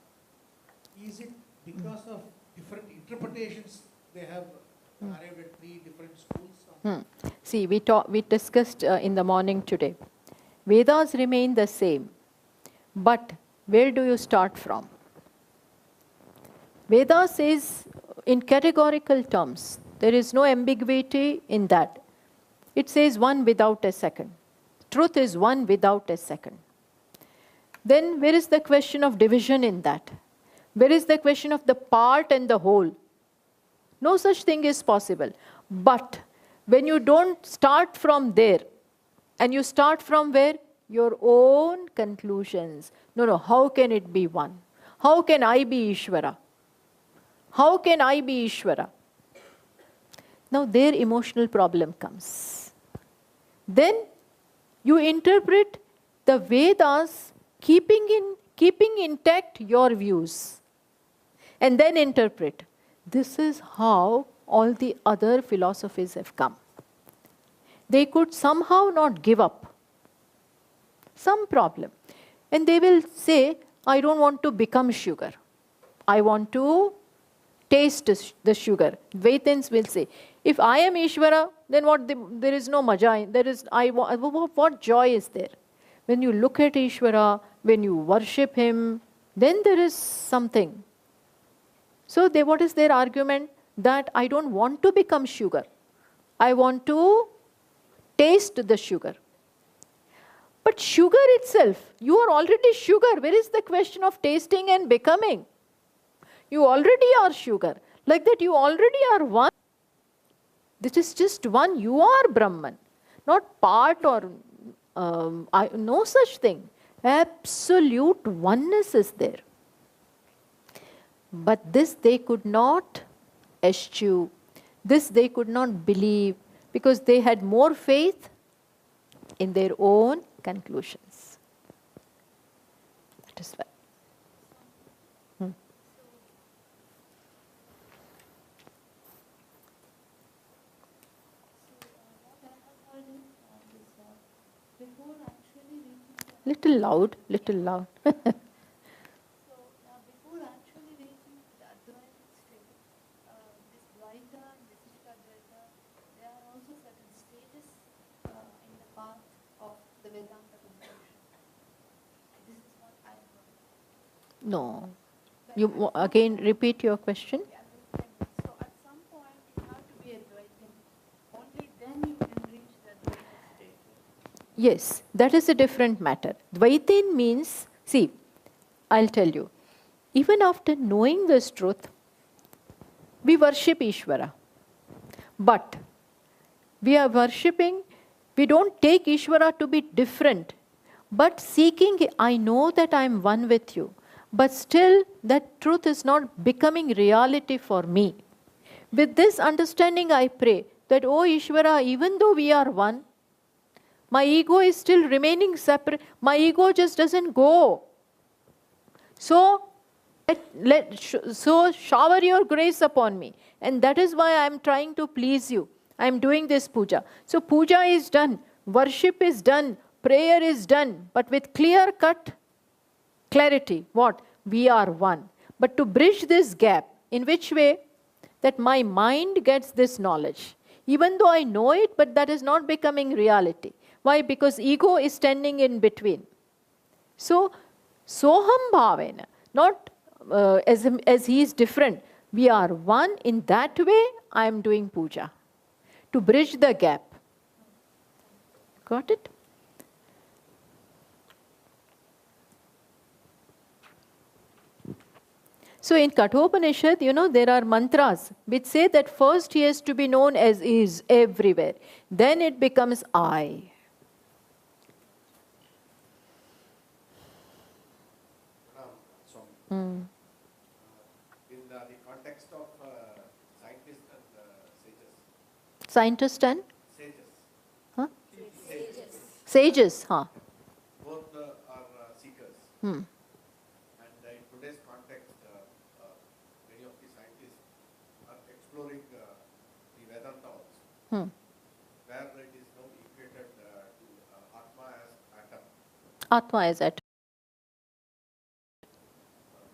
Is it because of different interpretations they have arrived at three different schools? See, we discussed in the morning today. Vedas remain the same, but where do you start from? Veda says in categorical terms, there is no ambiguity in that. It says one without a second. Truth is one without a second. Then where is the question of division in that? Where is the question of the part and the whole? No such thing is possible. But when you don't start from there, and you start from where? Your own conclusions. No, how can it be one? How can I be Ishvara? How can I be Ishvara? Now their emotional problem comes. Then you interpret the Vedas keeping intact your views. And then interpret. This is how all the other philosophies have come. They could somehow not give up. Some problem. And they will say, I don't want to become sugar. I want to taste the sugar. Dvaitins will say, if I am Ishvara, then there is no maja. What joy is there? When you look at Ishvara, when you worship him, then there is something. So what is their argument? That I don't want to become sugar. I want to taste the sugar. But sugar itself, you are already sugar. Where is the question of tasting and becoming? You already are sugar. Like that you already are one. This is just one. You are Brahman. Not part or no such thing. Absolute oneness is there. But this they could not eschew. This they could not believe because they had more faith in their own conclusions. That is why. Before actually reaching the Little loud, little loud. before actually reaching the Advaitic state, this Dvaita and Visishtadvaita, there are also certain stages in the path of the Vedanta conclusion. This is what I have heard. No. You again repeat your question? Yeah, so at some point you have to be a Dvaitin. Only then you can reach the Advaitic state. Yes, that is a different matter. Dvaitin means, see, I'll tell you, even after knowing this truth, we worship Ishvara. But we are worshipping, we don't take Ishvara to be different, but seeking, I know that I am one with you, but still that truth is not becoming reality for me. With this understanding, I pray that, oh Ishvara, even though we are one, my ego is still remaining separate. My ego just doesn't go. So, so shower your grace upon me. And that is why I am trying to please you. I am doing this puja. So puja is done. Worship is done. Prayer is done. But with clear-cut clarity. What? We are one. But to bridge this gap, in which way? That my mind gets this knowledge. Even though I know it, but that is not becoming reality. Why? Because ego is standing in between. So, soham bhavena, not as he is different. We are one. In that way, I am doing puja. To bridge the gap. Got it? So in Kathopanishad, there are mantras which say that first he has to be known as is everywhere. Then it becomes I. In the context of scientists and sages. Scientist and? Sages. Huh? Sages. Sages, huh? Both are seekers. Hmm. And in today's context, many of the scientists are exploring the Vedanta also, Hmm. where it is now equated Atma is at.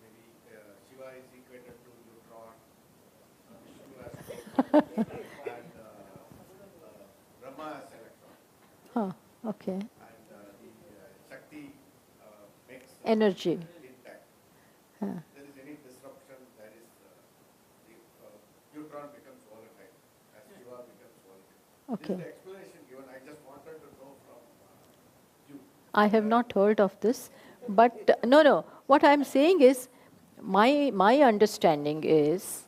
Maybe Shiva is equated to neutron, Vishnu as proton, and Brahma as electron. Okay. And the Shakti makes Energy. intact. Huh. There is any disruption, that is the neutron becomes volatile as Shiva becomes volatile. Okay. This is the explanation given. I just wanted to know from you. I have not heard of this, but no. What I am saying is, my understanding is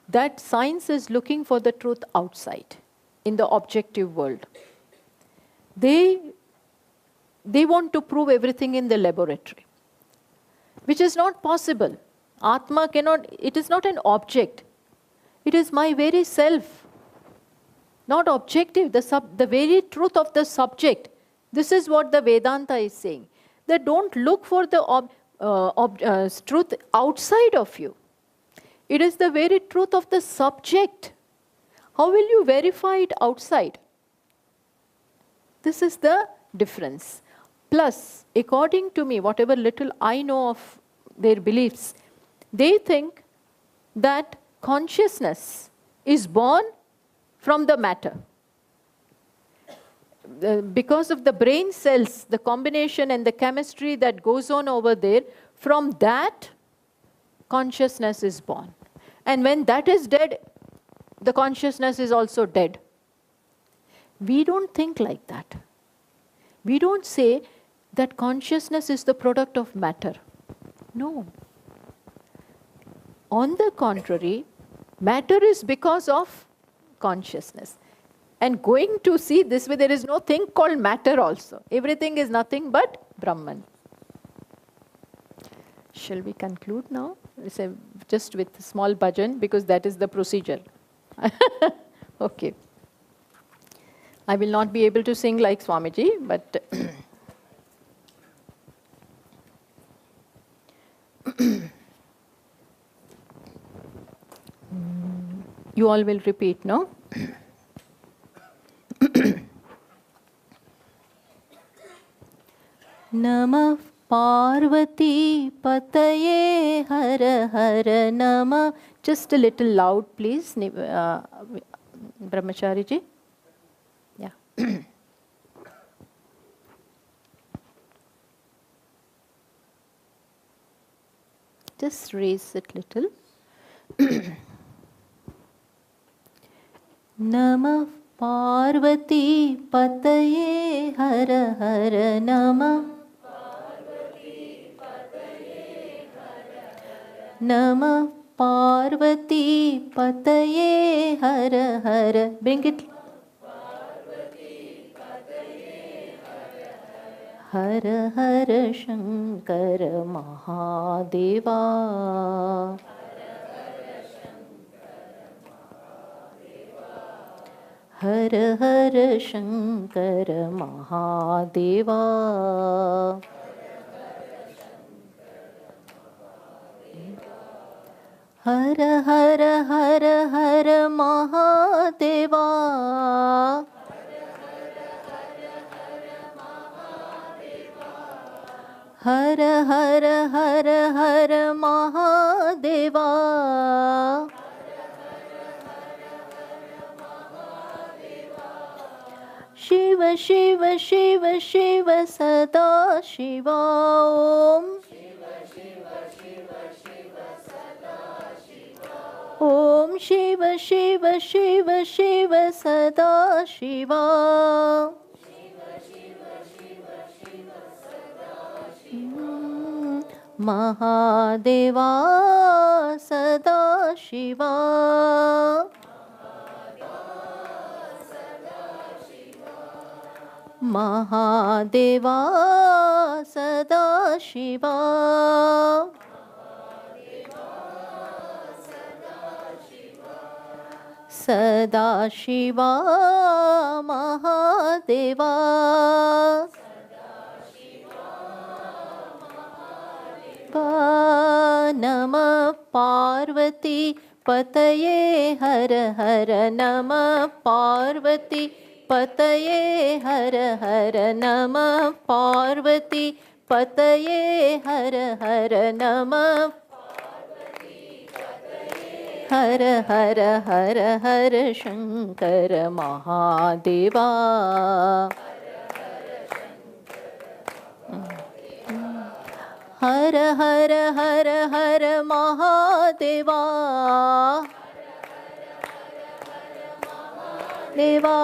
that science is looking for the truth outside, in the objective world. They want to prove everything in the laboratory, which is not possible. Atma cannot, it is not an object. It is my very self, not objective, the very truth of the subject. This is what the Vedanta is saying. They don't look for the truth outside of you. It is the very truth of the subject. How will you verify it outside? This is the difference. Plus, according to me, whatever little I know of their beliefs, they think that consciousness is born from the matter. Because of the brain cells, the combination and the chemistry that goes on over there, from that, consciousness is born. And when that is dead, the consciousness is also dead. We don't think like that. We don't say that consciousness is the product of matter. No. On the contrary, matter is because of consciousness. And going to see this way, there is no thing called matter also. Everything is nothing but Brahman. Shall we conclude now? Just with a small bhajan, because that is the procedure. Okay. I will not be able to sing like Swamiji, but you all will repeat, no? Namah Parvati Pataye Hara Hara Namah. Just a little loud, please, Brahmachari ji. Yeah. Just raise it little. Namah Parvati Pataye Hara Hara Namah Namah Parvati Pataye Hara Hara. Bring it. Hara Hara Shankara Mahadeva. Hara Hara Shankara Mahadeva. Hara Hara Hara Hara Mahadeva. Hara Hara Hara Hara Mahadeva. Shiva Shiva Shiva Shiva Sada Shiva Om. Om Shiva Shiva Shiva Shiva Sada Shiva. Mahadeva Sada Shiva. Mahadeva Sada Shiva. Sada Shiva Mahadeva. Namah Parvati Pataye Hara Hara Namah Parvati Pataye Hara Hara Namah Parvati पतये हर हर नमः हर हर हर हर शंकर महादेवा हर हर हर हर महादेवा देवा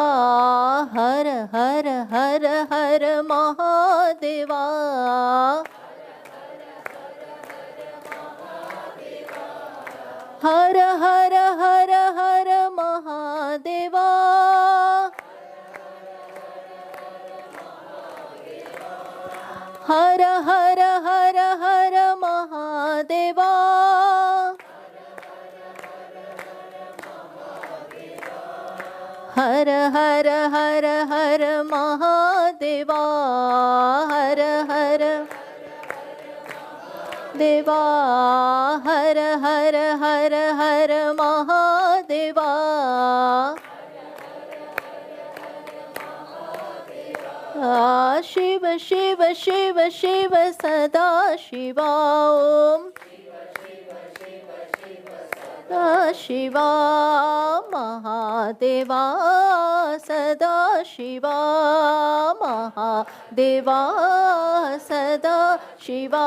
हर हर हर हर महादेवा हर हर हर हर महादेवा हर हर हर हर महादेवा हर हर हर हर महादेवा हर हर देवा हर हर हर हर महादेवा शिव शिव शिव शिव सदा शिवा ओम शिवा महादेवा सदा शिवा महादेवा सदा शिवा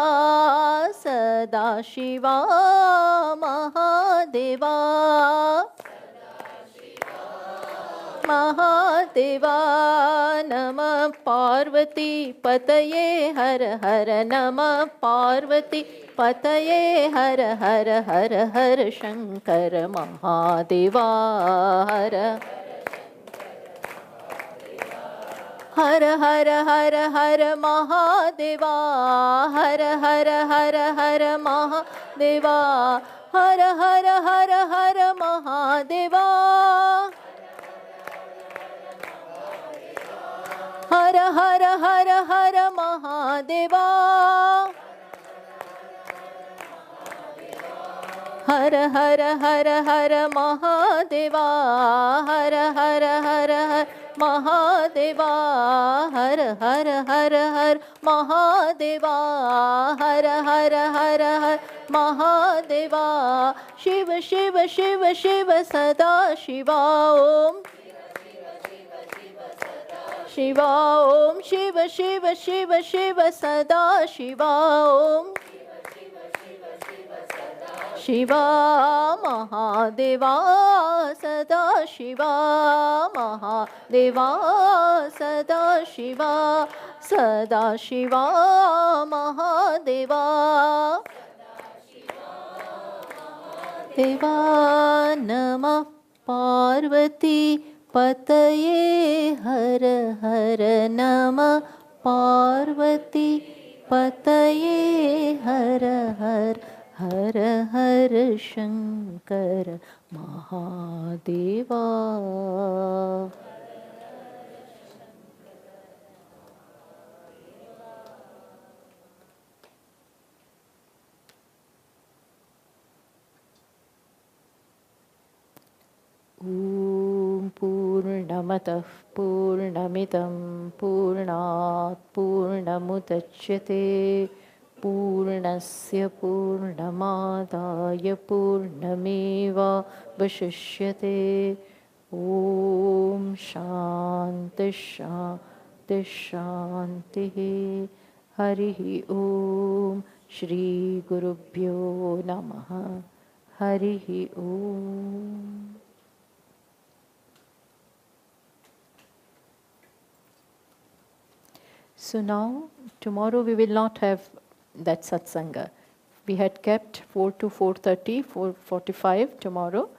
सदा शिवा महादेवा महादेवा नमः पार्वती पतये हर हर नमः पार्वती पतये हर हर हर हर शंकर महादेवा हर हर हर हर हर महादेवा हर हर हर हर महादेवा हर हर हर हर महादेवा हर हर हर हर महादेवा हर हर हर हर महादेवा हर हर हर हर महादेवा हर हर हर हर महादेवा हर हर हर हर महादेवा शिव शिव शिव शिव सदा शिवा ओम शिवा ओम शिव शिव शिव शिव सदा शिवा ओम शिवा महादेवा सदा शिवा महादेवा सदा शिवा सदा शिवा महादेवा देवा नमः पार्वती पतये हर हर नमः पार्वती पतये हर हर हर हर शंकर महादेवा ॐ पूर्णमतः पूर्णमिदं पूर्णात् पूर्णमुदच्यते पूर्णस्य पूर्णमादाय पूर्णमेवावशिष्यते ॐ शान्ति शान्ति शान्तिः हरिः ॐ श्रीगुरुभ्यो नमः हरिः ॐ So now, tomorrow we will not have that satsanga. We had kept 4 to 4:30, 4:45 tomorrow.